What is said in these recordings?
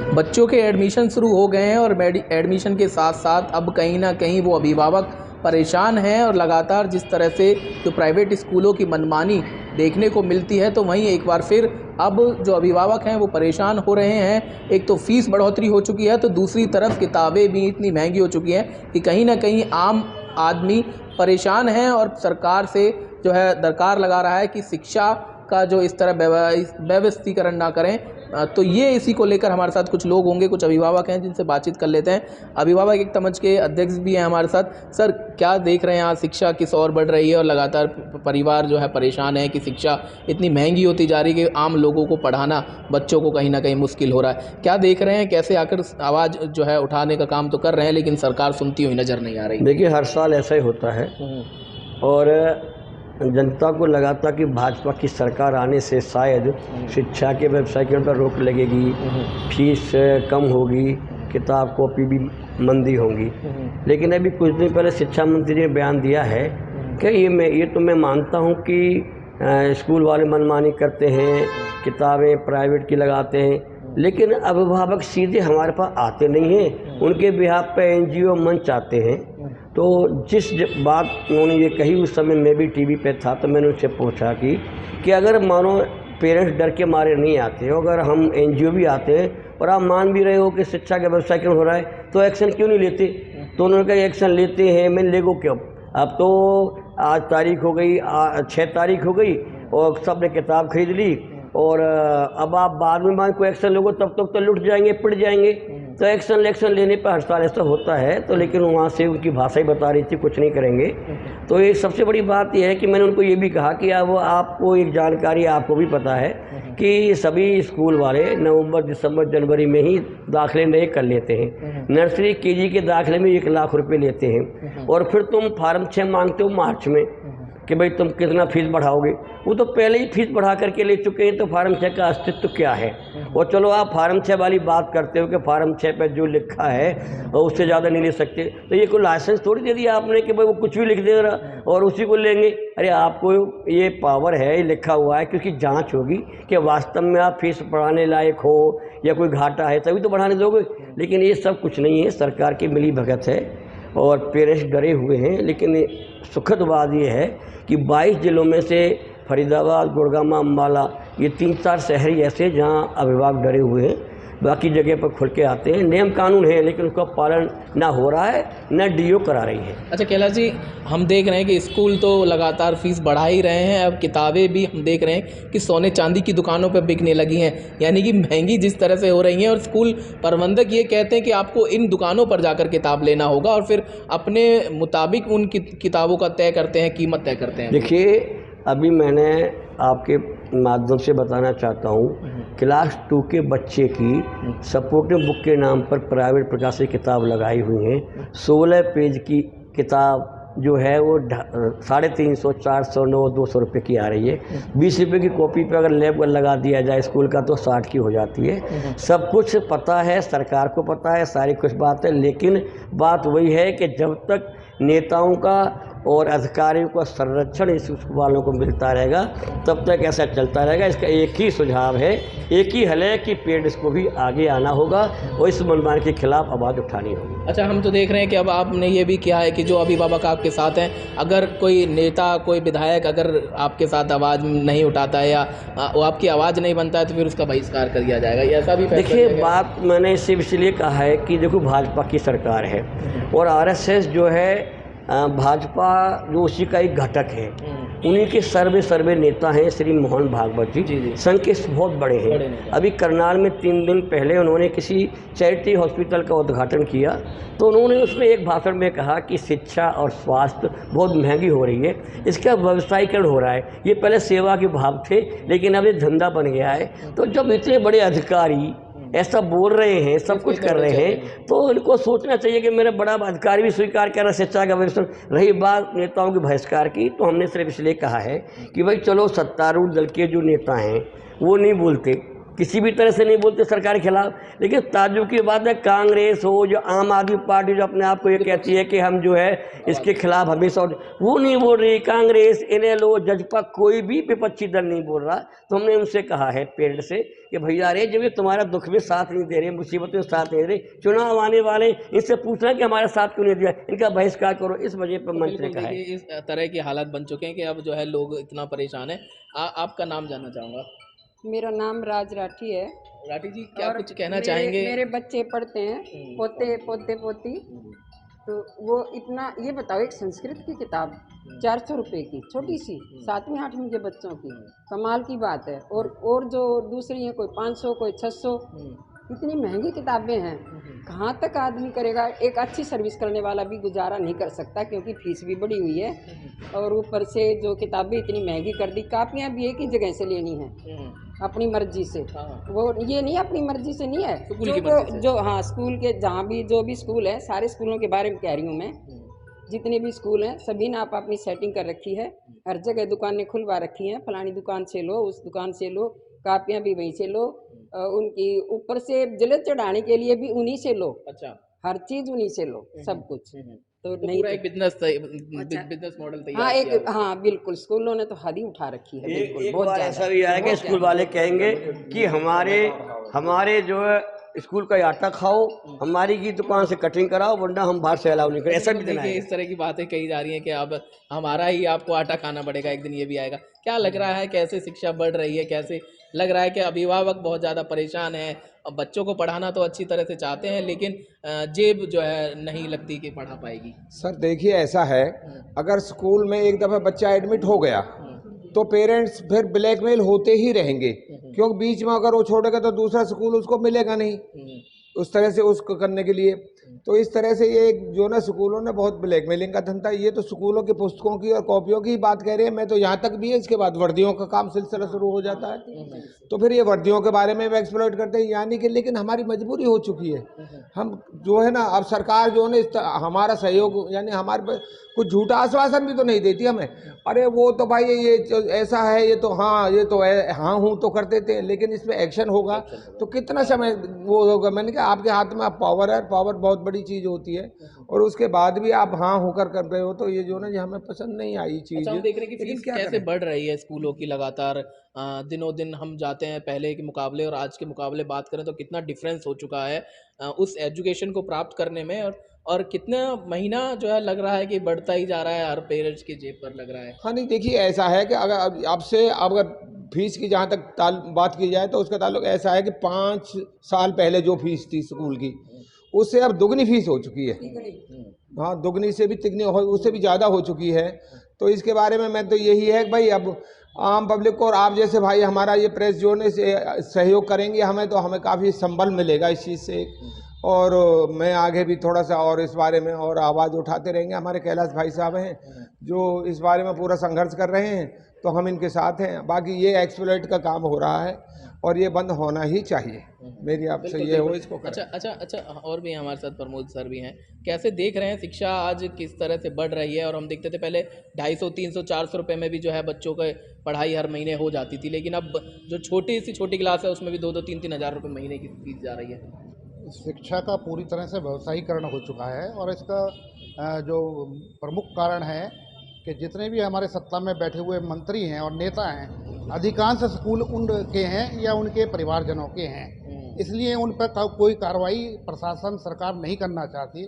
बच्चों के एडमिशन शुरू हो गए हैं और एडमिशन के साथ साथ अब कहीं ना कहीं वो अभिभावक परेशान हैं और लगातार जिस तरह से जो प्राइवेट स्कूलों की मनमानी देखने को मिलती है, तो वहीं एक बार फिर अब जो अभिभावक हैं वो परेशान हो रहे हैं। एक तो फीस बढ़ोतरी हो चुकी है, तो दूसरी तरफ किताबें भी इतनी महंगी हो चुकी हैं कि कहीं ना कहीं आम आदमी परेशान है और सरकार से जो है दरकार लगा रहा है कि शिक्षा का जो इस तरह व्यवस्थीकरण ना करें। तो ये इसी को लेकर हमारे साथ कुछ लोग होंगे, कुछ अभिभावक हैं जिनसे बातचीत कर लेते हैं। अभिभावक एक तमंच के अध्यक्ष भी हैं हमारे साथ। सर, क्या देख रहे हैं आज शिक्षा किस ओर बढ़ रही है और लगातार परिवार जो है परेशान है कि शिक्षा इतनी महंगी होती जा रही है कि आम लोगों को पढ़ाना बच्चों को कहीं ना कहीं मुश्किल हो रहा है। क्या देख रहे हैं, कैसे आकर आवाज़ जो है उठाने का काम तो कर रहे हैं लेकिन सरकार सुनती हुई नज़र नहीं आ रही? देखिए, हर साल ऐसा ही होता है और जनता को लगाता कि भाजपा की सरकार आने से शायद शिक्षा के व्यवसायीकरण पर रोक लगेगी, फीस कम होगी, किताब कॉपी भी मंदी होंगी। लेकिन अभी कुछ दिन पहले शिक्षा मंत्री ने बयान दिया है कि ये तो मैं मानता हूँ कि स्कूल वाले मनमानी करते हैं, किताबें प्राइवेट की लगाते हैं, लेकिन अभिभावक सीधे हमारे पास आते नहीं हैं। उनके बिहाफ पे एनजीओ मंच आते हैं। तो जिस बात उन्होंने ये कही, उस समय मैं भी टीवी पे था, तो मैंने उससे पूछा कि अगर मानो पेरेंट्स डर के मारे नहीं आते हो, अगर हम एनजीओ भी आते हैं और आप मान भी रहे हो कि शिक्षा का व्यवसायीकरण हो रहा है, तो एक्शन क्यों नहीं लेते? तो उन्होंने कहा एक्शन लेते हैं, मैं लेगो क्यों? अब तो आज तारीख हो गई, 6 तारीख हो गई और सब ने किताब खरीद ली और अब आप बाद में कोई एक्शन लोगे तब तक तो लुट जाएंगे, पिट जाएंगे। तो एक्शन लेने पर हर साल ऐसा होता है। तो लेकिन वहाँ से उनकी भाषा ही बता रही थी कुछ नहीं करेंगे। तो ये सबसे बड़ी बात यह है कि मैंने उनको ये भी कहा कि अब आपको एक जानकारी आपको भी पता है कि सभी स्कूल वाले नवंबर, दिसंबर, जनवरी में ही दाखिले नए कर लेते हैं। नर्सरी केजी के दाखिले में 1 लाख रुपये लेते हैं और फिर तुम फार्म 6 मांगते हो मार्च में कि भाई तुम कितना फीस बढ़ाओगे। वो तो पहले ही फीस बढ़ा करके ले चुके हैं, तो फार्म 6 का अस्तित्व क्या है? और चलो आप फार्म 6 वाली बात करते हो कि फार्म 6 पे जो लिखा है और उससे ज़्यादा नहीं ले सकते, तो ये कोई लाइसेंस थोड़ी दे दिया आपने कि भाई वो कुछ भी लिख दे रहा और उसी को लेंगे। अरे आपको ये पावर है, ये लिखा हुआ है, क्योंकि जाँच होगी कि वास्तव में आप फीस बढ़ाने लायक हो या कोई घाटा है, तभी तो बढ़ाने दोगे। लेकिन ये सब कुछ नहीं है, सरकार की मिली भगत है और पेरेंट्स डरे हुए हैं। लेकिन सुखद बात ये है कि 22 जिलों में से फरीदाबाद, गुड़गांव, अम्बाला, ये 3-4 शहर ऐसे जहां अभिभावक डरे हुए हैं। बाकी जगह पर खुल के आते हैं, नियम कानून है, लेकिन उसका पालन ना हो रहा है, ना डीओ करा रही है। अच्छा कैलाश जी, हम देख रहे हैं कि स्कूल तो लगातार फीस बढ़ा ही रहे हैं, अब किताबें भी हम देख रहे हैं कि सोने चांदी की दुकानों पर बिकने लगी हैं, यानी कि महंगी जिस तरह से हो रही हैं। और स्कूल प्रबंधक ये कहते हैं कि आपको इन दुकानों पर जाकर किताब लेना होगा और फिर अपने मुताबिक उन किताबों का तय करते हैं, कीमत तय करते हैं। देखिए, अभी मैंने आपके माध्यम से बताना चाहता हूँ, क्लास 2 के बच्चे की सपोर्टिव बुक के नाम पर प्राइवेट प्रकाशित किताब लगाई हुई हैं। 16 पेज की किताब जो है वो 350, 400, 900, 200 रुपये की आ रही है। 20 रुपये की कॉपी पे अगर लेबल लगा दिया जाए स्कूल का तो 60 की हो जाती है। सब कुछ पता है, सरकार को पता है, सारी कुछ बात है, लेकिन बात वही है कि जब तक नेताओं का और अधिकारियों का संरक्षण इस वालों को मिलता रहेगा तब तक ऐसा चलता रहेगा। इसका एक ही सुझाव है, एक ही हल है कि पेरेंट्स को भी आगे आना होगा और इस मनमानी के खिलाफ आवाज़ उठानी होगी। अच्छा, हम तो देख रहे हैं कि अब आपने ये भी किया है कि जो अभिभावक आपके साथ हैं, अगर कोई नेता, कोई विधायक अगर आपके साथ आवाज़ नहीं उठाता है या वो आपकी आवाज़ नहीं बनता है तो फिर उसका बहिष्कार कर दिया जाएगा, ये ऐसा भी? देखिए, बात मैंने इसलिए कहा है कि देखो भाजपा की सरकार है और आरएसएस जो है भाजपा जो उसी का एक घटक है। उन्हीं के सर्वे नेता हैं श्री मोहन भागवत जी। संघ के बहुत बड़े हैं। अभी करनाल में 3 दिन पहले उन्होंने किसी चैरिटी हॉस्पिटल का उद्घाटन किया, तो उन्होंने उसमें एक भाषण में कहा कि शिक्षा और स्वास्थ्य बहुत महंगी हो रही है, इसका व्यवसायीकरण हो रहा है। ये पहले सेवा के भाव थे, लेकिन अब ये धंधा बन गया है। तो जब इतने बड़े अधिकारी ऐसा बोल रहे हैं, सब कुछ कर रहे हैं, तो इनको सोचना चाहिए कि मेरा बड़ा अधिकारी भी स्वीकार कर रहा है शिक्षा का व्यवस्था। रही बात नेताओं के बहिष्कार की, तो हमने सिर्फ इसलिए कहा है कि भाई चलो सत्तारूढ़ दल के जो नेता हैं वो नहीं बोलते, किसी भी तरह से नहीं बोलते सरकार के खिलाफ। लेकिन ताज्जुब की बात है, कांग्रेस हो, जो आम आदमी पार्टी जो अपने आप को ये कहती है कि हम जो है इसके खिलाफ हमेशा, वो नहीं बोल रही। कांग्रेस, इनेलो, जजपा, कोई भी विपक्षी दल नहीं बोल रहा। तो हमने उनसे कहा है पेरेंट से कि भैया अरे जब ये तुम्हारा दुख में साथ नहीं दे रहे, मुसीबत में साथ नहीं दे रहे, चुनाव आने वाले, इससे पूछना कि हमारा साथ क्यों नहीं दिया, इनका बहिष्कार करो। इस वजह पर मंच ने कहा है। इस तरह के हालात बन चुके हैं कि अब जो है लोग इतना परेशान है। आपका नाम जानना चाहूँगा। मेरा नाम राज राठी है। राठी जी, क्या कुछ कहना मेरे चाहेंगे? मेरे बच्चे पढ़ते हैं, पोते पोते पोती। तो वो इतना, ये बताओ, एक संस्कृत की किताब 400 रुपये की, छोटी सी, 7वीं 8वीं के बच्चों की, कमाल की बात है। और जो दूसरी हैं, कोई 500, कोई 600, इतनी महंगी किताबें हैं। कहाँ तक आदमी करेगा? एक अच्छी सर्विस करने वाला भी गुजारा नहीं कर सकता, क्योंकि फीस भी बढ़ी हुई है, और ऊपर से जो किताबें इतनी महंगी कर दी। कापियाँ भी एक ही जगह से लेनी है अपनी मर्जी से। वो ये नहीं, अपनी मर्जी से नहीं है, जो हाँ स्कूल के, जहाँ भी जो भी स्कूल है, सारे स्कूलों के बारे में कह रही हूँ मैं। जितने भी स्कूल हैं सभी ने आप अपनी सेटिंग कर रखी है, हर जगह दुकानें खुलवा रखी हैं, फलानी दुकान से लो, उस दुकान से लो, कापियाँ भी वहीं से लो, उनकी ऊपर से जिले चढ़ाने के लिए भी उन्हीं से लो। अच्छा, हर चीज़ उन्हीं से लो, सब कुछ। तो नहीं, पूरा एक बिजनेस मॉडल तैयार हाँ किया। हाँ बिल्कुल, स्कूलों ने तो हद ही उठा रखी है। बिल्कुल, एक बहुत बार ज़्यादा। ऐसा भी आया कि स्कूल वाले कहेंगे कि हमारे जो है स्कूल का आटा खाओ, हमारी की दुकान से कटिंग कराओ, वरना हम बाहर से अलाउ नहीं करें। ऐसा भी दिन देखिए, आएगा। इस तरह की बातें कही जा रही हैं कि अब हमारा ही आपको आटा खाना पड़ेगा, एक दिन ये भी आएगा। क्या लग रहा है, कैसे शिक्षा बढ़ रही है, कैसे लग रहा है कि अभिभावक बहुत ज़्यादा परेशान हैं? अब बच्चों को पढ़ाना तो अच्छी तरह से चाहते हैं, लेकिन जेब जो है नहीं लगती कि पढ़ा पाएगी। सर देखिए, ऐसा है, अगर स्कूल में एक दफ़ा बच्चा एडमिट हो गया तो पेरेंट्स फिर ब्लैकमेल होते ही रहेंगे, क्योंकि बीच में अगर वो छोड़ेगा तो दूसरा स्कूल उसको मिलेगा नहीं उस तरह से उसको करने के लिए। तो इस तरह से ये जो ना स्कूलों ने बहुत ब्लैकमेलिंग का धंधा, ये तो स्कूलों की पुस्तकों की और कॉपियों की बात कह रहे हैं, मैं तो यहाँ तक भी है, इसके बाद वर्दियों का काम सिलसिला शुरू हो जाता है, तो फिर ये वर्दियों के बारे में एक्सप्लॉइट करते हैं, यानी कि। लेकिन हमारी मजबूरी हो चुकी है, हम जो है ना, अब सरकार जो है ना हमारा सहयोग, यानी हमारे पे कुछ झूठा आश्वासन भी तो नहीं देती हमें। अरे वो तो भाई ये ऐसा है, ये तो हाँ, ये तो हाँ हूँ तो कर देते हैं, लेकिन इसमें एक्शन होगा तो कितना समय वो होगा। मैंने कहा आपके हाथ में आप पावर है, पावर बहुत बड़ी चीज़ होती है, और उसके बाद भी आप हाँ होकर कर रहे हो, तो ये जो ना ये हमें पसंद नहीं आई चीज़। अच्छा, हम देख रहे हैं कि फीस कैसे बढ़ रही है स्कूलों की लगातार, दिनों दिन हम जाते हैं, पहले के मुकाबले और आज के मुकाबले बात करें तो कितना डिफरेंस हो चुका है उस एजुकेशन को प्राप्त करने में, और कितना महीना जो है लग रहा है कि बढ़ता ही जा रहा है, हर पेरेंट्स की जेब पर लग रहा है। हाँ नहीं, देखिए ऐसा है कि अगर आपसे अगर फीस की जहाँ तक बात की जाए तो उसका ताल्लुक ऐसा है कि 5 साल पहले जो फीस थी स्कूल की, उससे अब दुगनी फीस हो चुकी है। हाँ, दुगनी से भी तिगनी उससे भी ज़्यादा हो चुकी है। तो इसके बारे में मैं तो यही है कि भाई अब आम पब्लिक को और आप जैसे भाई हमारा ये प्रेस जो है सहयोग करेंगे हमें, तो हमें काफ़ी संबल मिलेगा इस चीज़ से, और मैं आगे भी थोड़ा सा और इस बारे में और आवाज़ उठाते रहेंगे। हमारे कैलाश भाई साहब हैं जो इस बारे में पूरा संघर्ष कर रहे हैं, तो हम इनके साथ हैं। बाकी ये एक्सप्लॉइट का काम हो रहा है और ये बंद होना ही चाहिए, मेरी आपसे ये हो इसको करें। अच्छा, और भी हमारे साथ प्रमोद सर भी हैं। कैसे देख रहे हैं शिक्षा आज किस तरह से बढ़ रही है? और हम देखते थे पहले 250, 300, 400 रुपये में भी जो है बच्चों की पढ़ाई हर महीने हो जाती थी, लेकिन अब जो छोटी क्लास है उसमें भी 2-2, 3-3 हज़ार रुपये महीने की फीस जा रही है। शिक्षा का पूरी तरह से व्यवसायीकरण हो चुका है, और इसका जो प्रमुख कारण है कि जितने भी हमारे सत्ता में बैठे हुए मंत्री हैं और नेता हैं, अधिकांश स्कूल उनके हैं या उनके परिवारजनों के हैं, इसलिए उन पर कोई कार्रवाई प्रशासन सरकार नहीं करना चाहती।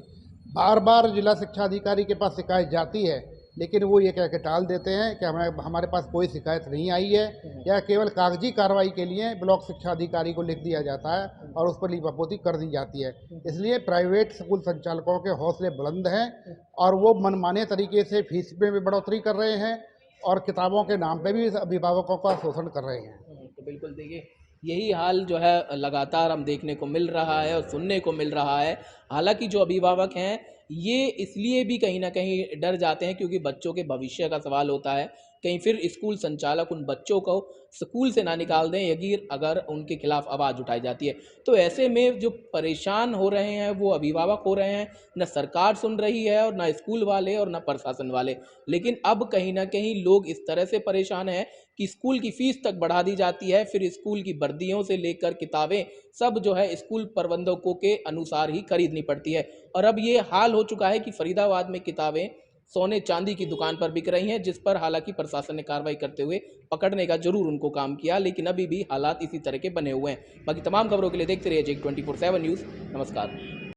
बार बार जिला शिक्षा अधिकारी के पास शिकायत जाती है, लेकिन वो ये कह के टाल देते हैं कि हमारे पास कोई शिकायत नहीं आई है, या केवल कागजी कार्रवाई के लिए ब्लॉक शिक्षा अधिकारी को लिख दिया जाता है और उस पर लिपापोती कर दी जाती है। इसलिए प्राइवेट स्कूल संचालकों के हौसले बुलंद हैं और वो मनमाने तरीके से फीस में भी बढ़ोतरी कर रहे हैं और किताबों के नाम पे भी अभिभावकों का शोषण कर रहे हैं। तो बिल्कुल देखिए, यही हाल जो है लगातार हम देखने को मिल रहा है और सुनने को मिल रहा है। हालांकि जो अभिभावक हैं ये इसलिए भी कहीं ना कहीं डर जाते हैं क्योंकि बच्चों के भविष्य का सवाल होता है, कहीं फिर स्कूल संचालक उन बच्चों को स्कूल से ना निकाल दें अगर उनके खिलाफ आवाज़ उठाई जाती है। तो ऐसे में जो परेशान हो रहे हैं वो अभिभावक हो रहे हैं, न सरकार सुन रही है और ना स्कूल वाले और ना प्रशासन वाले। लेकिन अब कहीं ना कहीं लोग इस तरह से परेशान हैं कि स्कूल की फीस तक बढ़ा दी जाती है, फिर स्कूल की वर्दियों से लेकर किताबें सब जो है स्कूल प्रबंधकों के अनुसार ही खरीदनी पड़ती है। और अब ये हाल हो चुका है कि फरीदाबाद में किताबें सोने चांदी की दुकान पर बिक रही हैं, जिस पर हालांकि प्रशासन ने कार्रवाई करते हुए पकड़ने का जरूर उनको काम किया, लेकिन अभी भी हालात इसी तरह के बने हुए हैं। बाकी तमाम खबरों के लिए देखते रहिए J24/7 न्यूज़। नमस्कार।